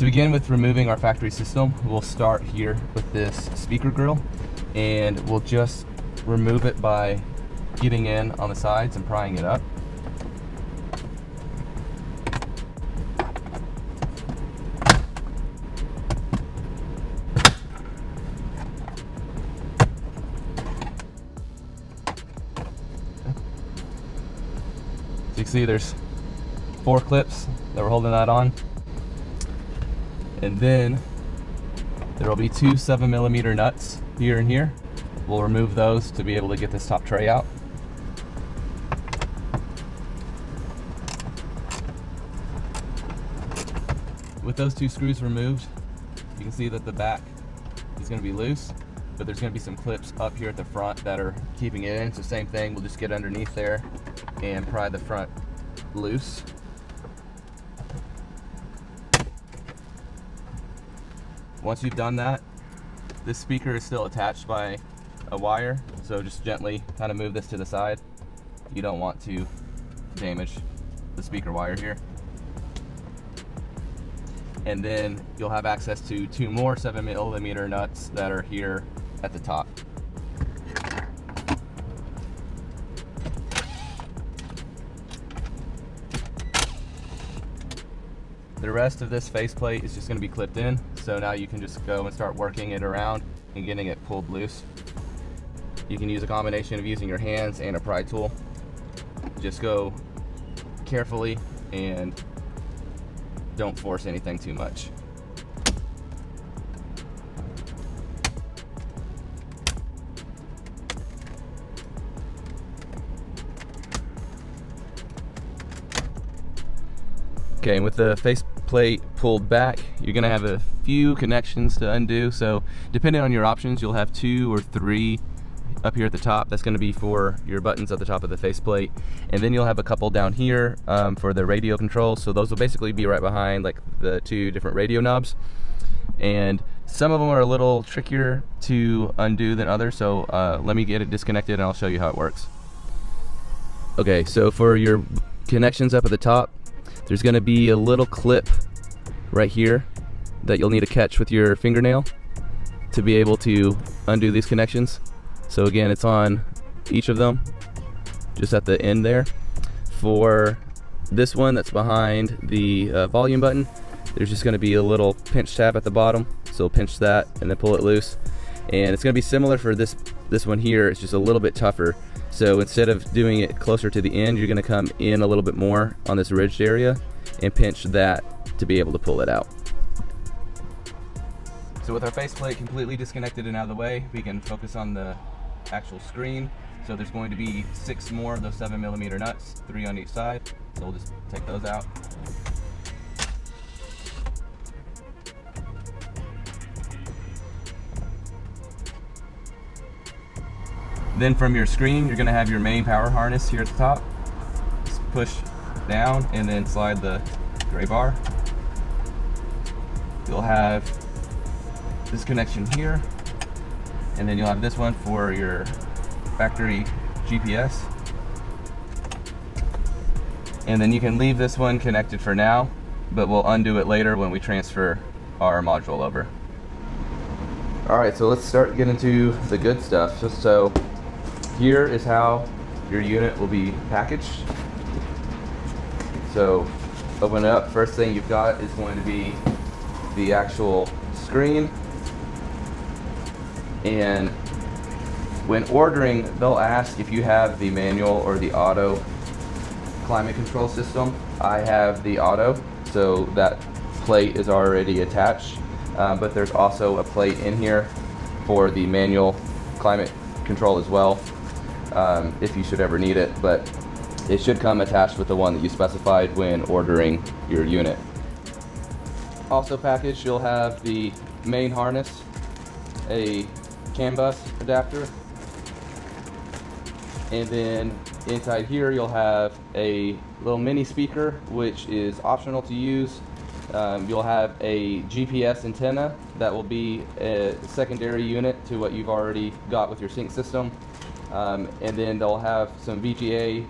begin with removing our factory system, we'll start here with this speaker grill, and we'll just remove it by getting in on the sides and prying it up. So you can see there's 4 clips that we're holding that on. And then there will be 2 7mm nuts here and here. We'll remove those to be able to get this top tray out. With those 2 screws removed, you can see that the back is going to be loose, but there's going to be some clips up here at the front that are keeping it in. So same thing, we'll just get underneath there and pry the front loose. Once you've done that, this speaker is still attached by a wire, so just gently kind of move this to the side. You don't want to damage the speaker wire here. And then you'll have access to 2 more 7mm nuts that are here at the top. The rest of this faceplate is just going to be clipped in, so now you can just go and start working it around and getting it pulled loose. You can use a combination of using your hands and a pry tool. Just go carefully and don't force anything too much. Okay, and with the faceplate pulled back, you're going to have a few connections to undo. So depending on your options, you'll have 2 or 3 up here at the top. That's going to be for your buttons at the top of the faceplate. And then you'll have a couple down here for the radio controls. So those will basically be right behind like the 2 different radio knobs. And some of them are a little trickier to undo than others. So let me get it disconnected and I'll show you how it works. Okay, so for your connections up at the top, there's going to be a little clip right here that you'll need to catch with your fingernail to be able to undo these connections. So again, it's on each of them, just at the end there. For this one that's behind the volume button, there's just going to be a little pinch tab at the bottom. So pinch that and then pull it loose. And it's going to be similar for this one here. It's just a little bit tougher. So instead of doing it closer to the end, you're going to come in a little bit more on this ridged area and pinch that to be able to pull it out. So with our faceplate completely disconnected and out of the way, we can focus on the actual screen. So there's going to be 6 more of those 7mm nuts, 3 on each side. So we'll just take those out. Then from your screen, you're going to have your main power harness here at the top. Just push down and then slide the gray bar. You'll have this connection here, and then you'll have this one for your factory GPS. And then you can leave this one connected for now, but we'll undo it later when we transfer our module over. Alright, so let's start getting into the good stuff. So here is how your unit will be packaged. So open it up, first thing you've got is going to be the actual screen. And when ordering, they'll ask if you have the manual or the auto climate control system. I have the auto, so that plate is already attached, but there's also a plate in here for the manual climate control as well, if you should ever need it, but it should come attached with the one that you specified when ordering your unit. Also packaged, you'll have the main harness, a CAN bus adapter, and then inside here you'll have a little mini speaker, which is optional to use. You'll have a GPS antenna that will be a secondary unit to what you've already got with your sync system. And then they'll have some VGA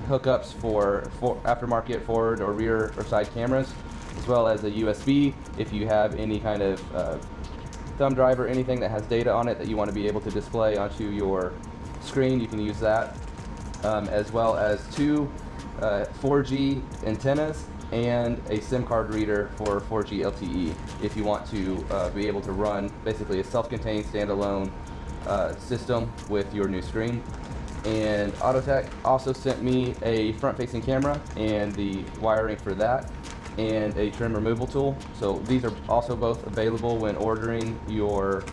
hookups for aftermarket forward or rear or side cameras. as well as a USB if you have any kind of thumb drive or anything that has data on it that you want to be able to display onto your screen. You can use that, as well as two 4G antennas and a SIM card reader for 4G LTE if you want to be able to run basically a self-contained standalone system with your new screen. And AutoTec also sent me a front-facing camera and the wiring for that, and a trim removal tool. So these are also both available when ordering your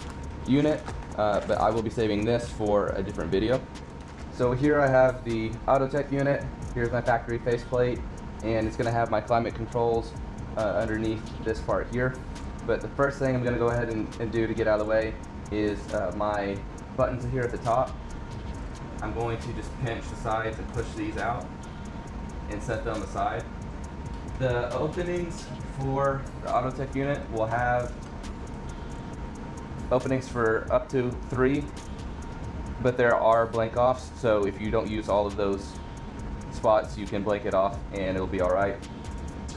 unit, but I will be saving this for a different video. So here I have the AutoTec unit. Here's my factory faceplate, and it's going to have my climate controls underneath this part here. But the first thing I'm going to go ahead and do to get out of the way is my buttons here at the top. I'm going to just pinch the sides and push these out and set them aside. The openings for the AutoTec unit will have openings for up to 3, but there are blank offs, so if you don't use all of those spots, you can blank it off and it'll be alright.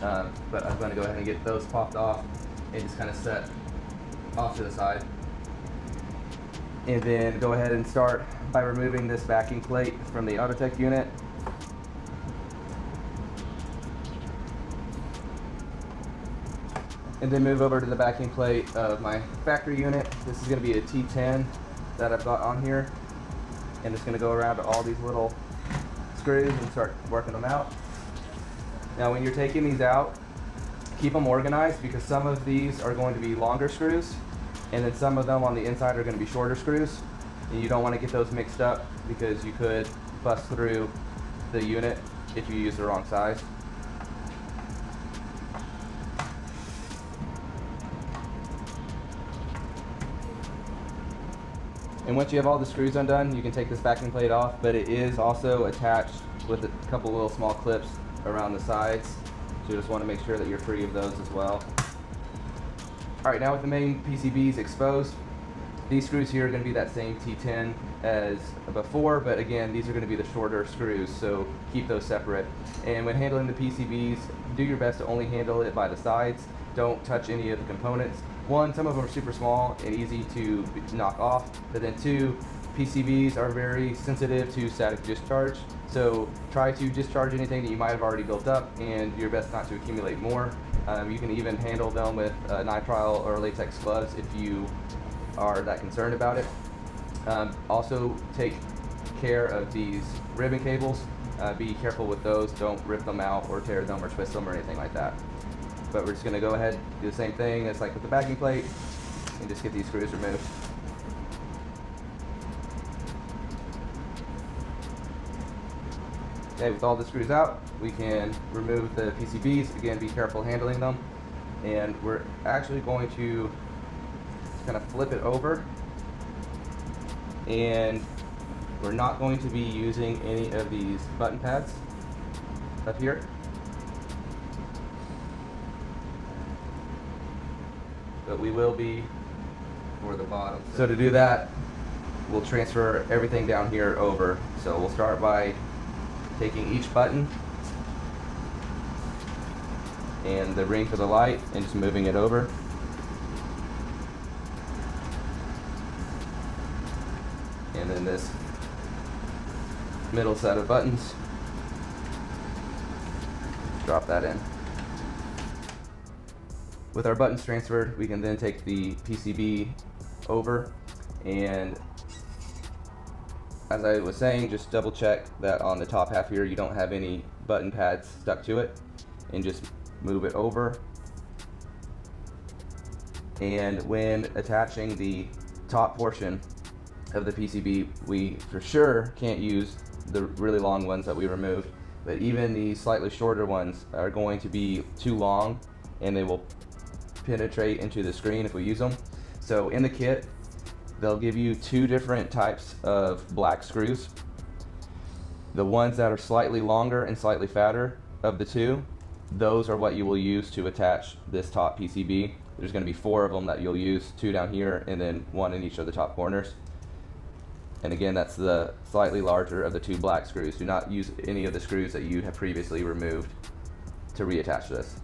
But I'm going to go ahead and get those popped off and just kind of set off to the side. And then go ahead and start by removing this backing plate from the AutoTec unit. And then move over to the backing plate of my factory unit. This is going to be a T10 that I've got on here. And it's going to go around to all these little screws and start working them out. Now when you're taking these out, keep them organized, because some of these are going to be longer screws, and then some of them on the inside are going to be shorter screws. And you don't want to get those mixed up, because you could bust through the unit if you use the wrong size. And once you have all the screws undone, you can take this backing plate off, but it is also attached with a couple little small clips around the sides. So you just want to make sure that you're free of those as well. Alright, now with the main PCBs exposed, these screws here are going to be that same T10 as before, but again, these are going to be the shorter screws, so keep those separate. And when handling the PCBs, do your best to only handle it by the sides. Don't touch any of the components. One, some of them are super small and easy to knock off, but then two, PCBs are very sensitive to static discharge, so try to discharge anything that you might have already built up, and do your best not to accumulate more. You can even handle them with nitrile or latex gloves if you are that concerned about it. Also take care of these ribbon cables. Be careful with those. Don't rip them out or tear them or twist them or anything like that. But we're just going to go ahead and do the same thing as like with the backing plate and just get these screws removed. Okay, with all the screws out, we can remove the PCBs. Again, be careful handling them. And we're actually going to kind of flip it over, and we're not going to be using any of these button pads up here. But we will be for the bottom. So to do that, we'll transfer everything down here over. So we'll start by taking each button and the ring for the light and just moving it over. And then this middle set of buttons, drop that in. With our buttons transferred, we can then take the PCB over, and as I was saying, just double check that on the top half here you don't have any button pads stuck to it, and just move it over. And when attaching the top portion of the PCB, we for sure can't use the really long ones that we removed, but even the slightly shorter ones are going to be too long and they will penetrate into the screen if we use them. So in the kit, they'll give you two different types of black screws. The ones that are slightly longer and slightly fatter of the two, those are what you will use to attach this top PCB. There's going to be 4 of them that you'll use, 2 down here and then 1 in each of the top corners. And again, that's the slightly larger of the 2 black screws. Do not use any of the screws that you have previously removed to reattach this.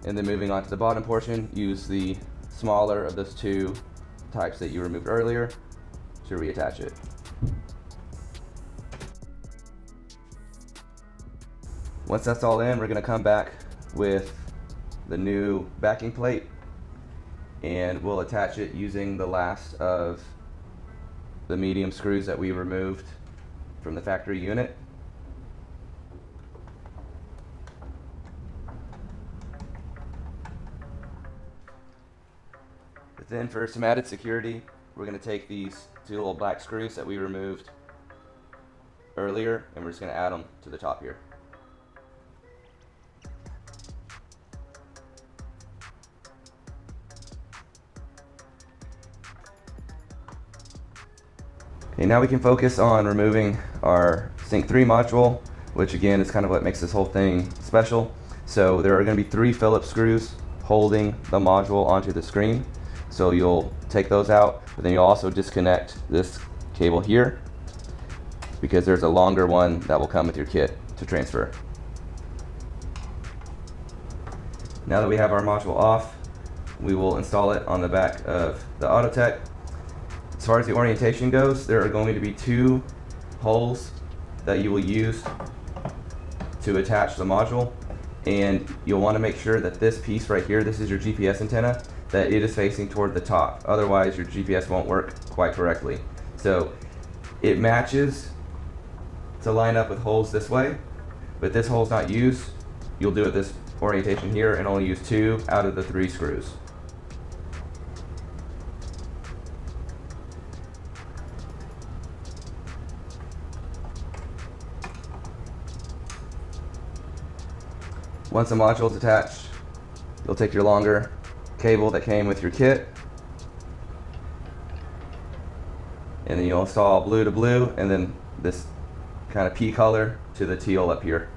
And then moving on to the bottom portion, use the smaller of those two types that you removed earlier to reattach it. Once that's all in, we're going to come back with the new backing plate and we'll attach it using the last of the medium screws that we removed from the factory unit. But then for some added security, we're going to take these two little black screws that we removed earlier and we're just going to add them to the top here. Okay, now we can focus on removing our Sync 3 module, which again is kind of what makes this whole thing special. So there are going to be 3 Phillips screws holding the module onto the screen. So you'll take those out, but then you'll also disconnect this cable here because there's a longer one that will come with your kit to transfer. Now that we have our module off, we will install it on the back of the AutoTec. As far as the orientation goes, there are going to be 2 holes that you will use to attach the module, and you'll want to make sure that this piece right here, this is your GPS antenna, that it is facing toward the top. Otherwise your GPS won't work quite correctly. So it matches to line up with holes this way, but this hole's not used. You'll do it this orientation here and only use 2 out of the 3 screws. Once the module is attached, you'll take your longer cable that came with your kit, and then you'll install blue to blue and then this kind of pea color to the teal up here.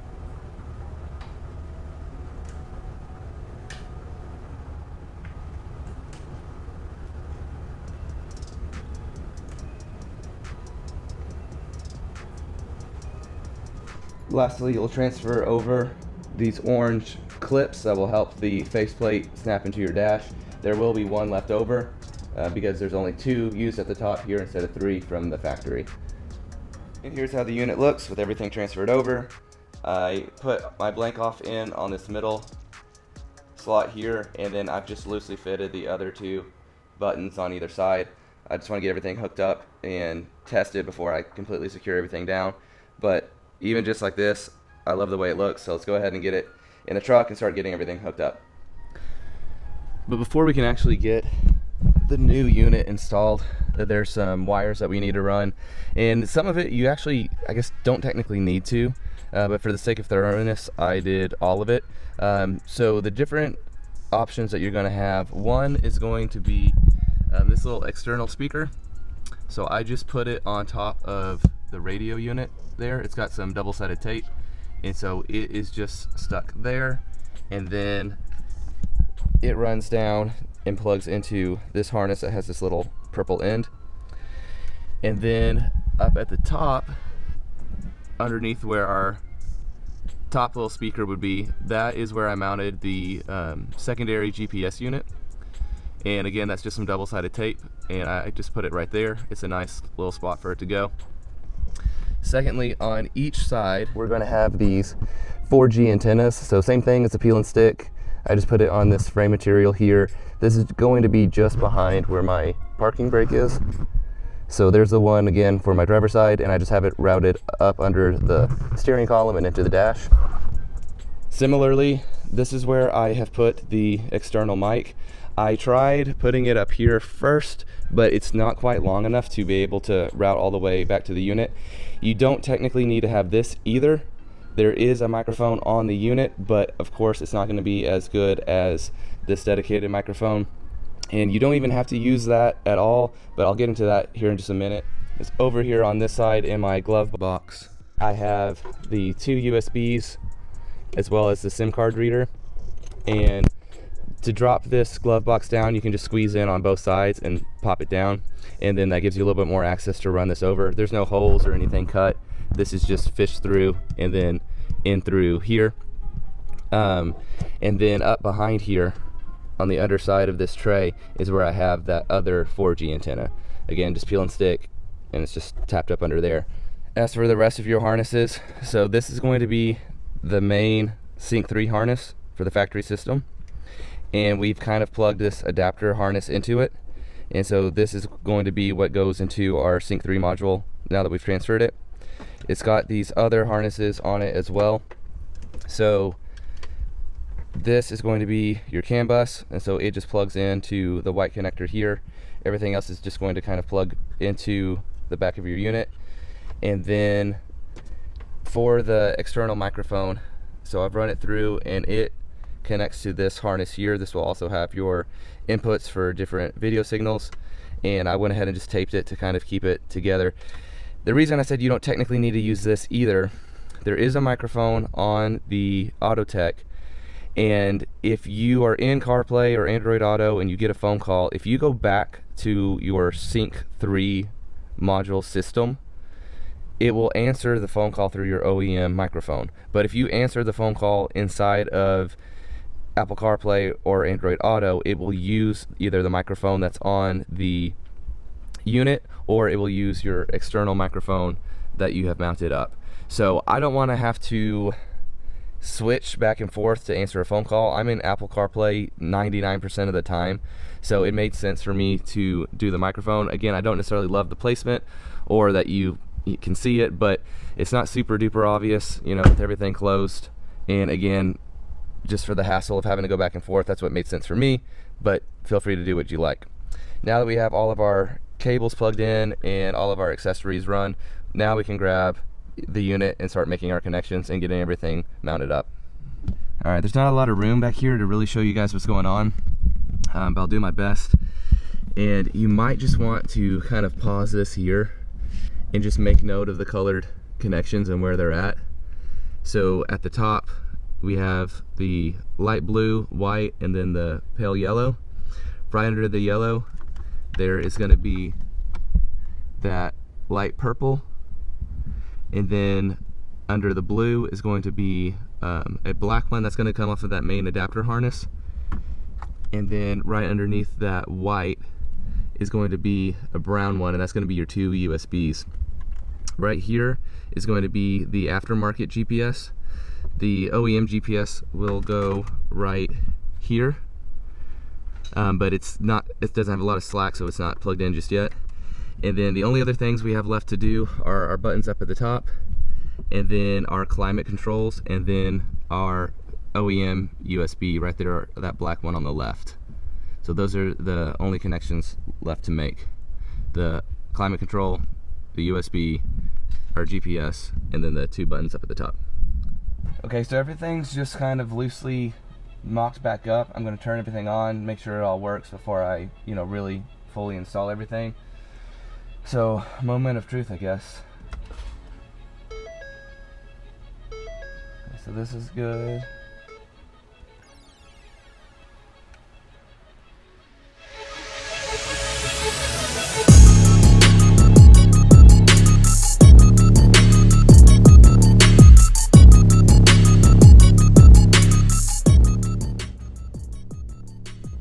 Lastly, you'll transfer over these orange clips that will help the faceplate snap into your dash. There will be 1 left over because there's only 2 used at the top here instead of 3 from the factory. And here's how the unit looks with everything transferred over. I put my blank off in on this middle slot here, and then I've just loosely fitted the other 2 buttons on either side. I just want to get everything hooked up and tested before I completely secure everything down. But even just like this, I love the way it looks, so let's go ahead and get it in the truck and start getting everything hooked up. But before we can actually get the new unit installed, there's some wires that we need to run, and some of it you actually, I guess, don't technically need to, but for the sake of thoroughness, I did all of it. So the different options that you're going to have, one is going to be this little external speaker. So I just put it on top of the radio unit there. It's got some double-sided tape, and so it is just stuck there, and then it runs down and plugs into this harness that has this little purple end. And then up at the top, underneath where our top little speaker would be, that is where I mounted the secondary GPS unit. And again, that's just some double-sided tape, and I just put it right there. It's a nice little spot for it to go. Secondly, on each side, we're going to have these 4G antennas. So same thing as a peel and stick. I just put it on this frame material here. This is going to be just behind where my parking brake is. So there's the one again for my driver's side, and I just have it routed up under the steering column and into the dash. Similarly, this is where I have put the external mic. I tried putting it up here first, but it's not quite long enough to be able to route all the way back to the unit. You don't technically need to have this either. There is a microphone on the unit, but of course it's not going to be as good as this dedicated microphone. And you don't even have to use that at all, but I'll get into that here in just a minute. It's over here on this side in my glove box. I have the 2 USBs as well as the SIM card reader. And to drop this glove box down, you can just squeeze in on both sides and pop it down, and then that gives you a little bit more access to run this over. There's no holes or anything cut. This is just fished through and then in through here. And then up behind here on the underside of this tray is where I have that other 4G antenna. Again, just peel and stick, and it's just tapped up under there. As for the rest of your harnesses, so this is going to be the main Sync 3 harness for the factory system, and we've kind of plugged this adapter harness into it, and so this is going to be what goes into our Sync 3 module now that we've transferred it. It's got these other harnesses on it as well. So this is going to be your CAN bus, and so it just plugs into the white connector here. Everything else is just going to kind of plug into the back of your unit. And then for the external microphone, so I've run it through and it connects to this harness here. This will also have your inputs for different video signals, and I went ahead and just taped it to kind of keep it together. The reason I said you don't technically need to use this either, there is a microphone on the AutoTec, and if you are in CarPlay or Android Auto and you get a phone call, if you go back to your Sync 3 module system, it will answer the phone call through your OEM microphone. But if you answer the phone call inside of Apple CarPlay or Android Auto, it will use either the microphone that's on the unit, or it will use your external microphone that you have mounted up. So I don't want to have to switch back and forth to answer a phone call. I'm in Apple CarPlay 99% of the time, so it made sense for me to do the microphone. Again, I don't necessarily love the placement or that you can see it, but it's not super duper obvious, you know, with everything closed. And again, just for the hassle of having to go back and forth, that's what made sense for me, but feel free to do what you like. Now that we have all of our cables plugged in and all of our accessories run, now we can grab the unit and start making our connections and getting everything mounted up. All right, there's not a lot of room back here to really show you guys what's going on, but I'll do my best. And you might just want to kind of pause this here and just make note of the colored connections and where they're at. So at the top we have the light blue, white, and then the pale yellow. Right under the yellow there is going to be that light purple, and then under the blue is going to be a black one that's going to come off of that main adapter harness, and then right underneath that white is going to be a brown one, and that's going to be your 2 USBs. Right here is going to be the aftermarket GPS. The OEM GPS will go right here, but it doesn't have a lot of slack, so it's not plugged in just yet. And then the only other things we have left to do are our buttons up at the top, and then our climate controls, and then our OEM USB right there, that black one on the left. So those are the only connections left to make: the climate control, the USB, our GPS, and then the 2 buttons up at the top. Okay, so everything's just kind of loosely mocked back up. I'm going to turn everything on, make sure it all works before I, really fully install everything. So, moment of truth, I guess. Okay, so this is good.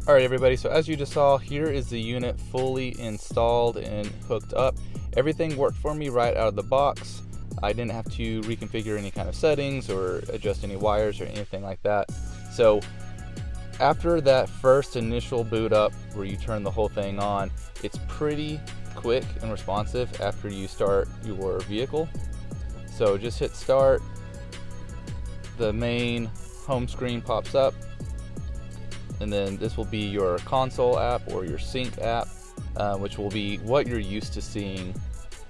Alright everybody, so as you just saw, here is the unit fully installed and hooked up. Everything worked for me right out of the box. I didn't have to reconfigure any kind of settings or adjust any wires or anything like that. So after that first initial boot up where you turn the whole thing on, it's pretty quick and responsive after you start your vehicle. So just hit start, the main home screen pops up, and then this will be your console app or your sync app, which will be what you're used to seeing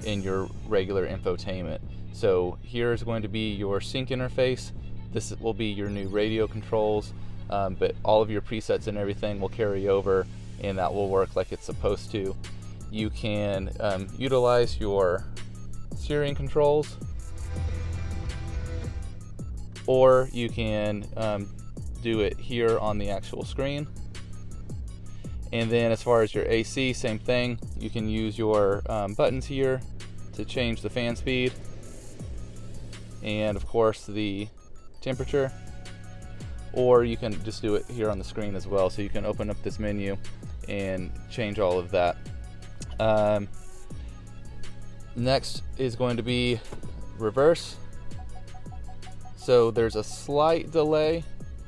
in your regular infotainment. So here is going to be your sync interface. This will be your new radio controls, but all of your presets and everything will carry over, and that will work like it's supposed to. You can utilize your steering controls, or you can do it here on the actual screen. And then as far as your AC, same thing. You can use your buttons here to change the fan speed and of course the temperature. or you can just do it here on the screen as well. So you can open up this menu and change all of that. Next is going to be reverse. So there's a slight delay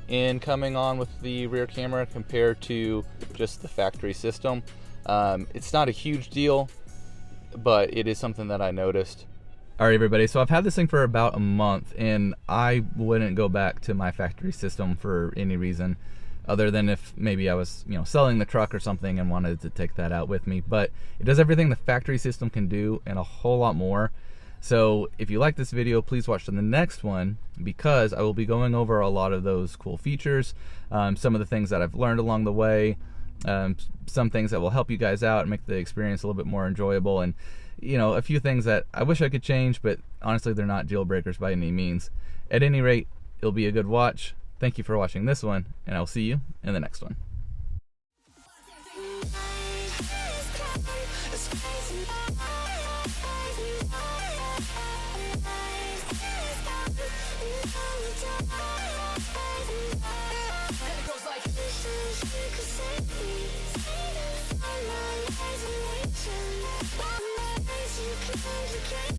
in coming on with the rear camera compared to just the factory system. It's not a huge deal, but it is something that I noticed. All right, everybody, so I've had this thing for about a month, and I wouldn't go back to my factory system for any reason other than if maybe I was, selling the truck or something and wanted to take that out with me. But it does everything the factory system can do and a whole lot more. So if you like this video, please watch the next one, because I will be going over a lot of those cool features, some of the things that I've learned along the way, some things that will help you guys out and make the experience a little bit more enjoyable, and a few things that I wish I could change, but honestly they're not deal breakers by any means. At any rate, it'll be a good watch. Thank you for watching this one, and I'll see you in the next one.